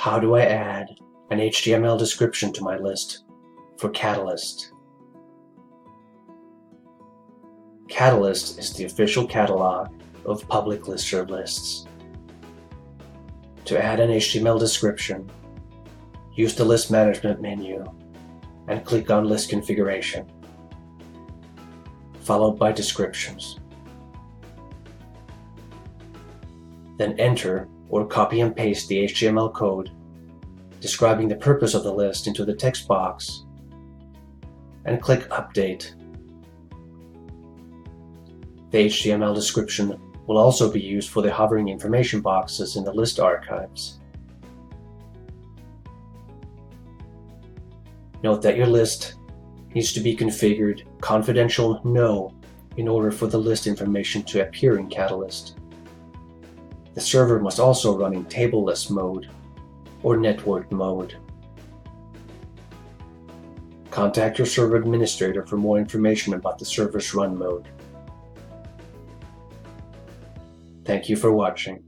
How do I add an HTML description to my list for Catalyst? Catalyst is the official catalog of public listserv lists. To add an HTML description, use the List Management menu and click on List Configuration, followed by Descriptions. Then enter or copy and paste the HTML code describing the purpose of the list into the text box and click Update. The HTML description will also be used for the hovering information boxes in the list archives. Note that your list needs to be configured confidential no in order for the list information to appear in Catalyst. The server must also run in tableless mode or network mode. Contact your server administrator for more information about the server's run mode. Thank you for watching.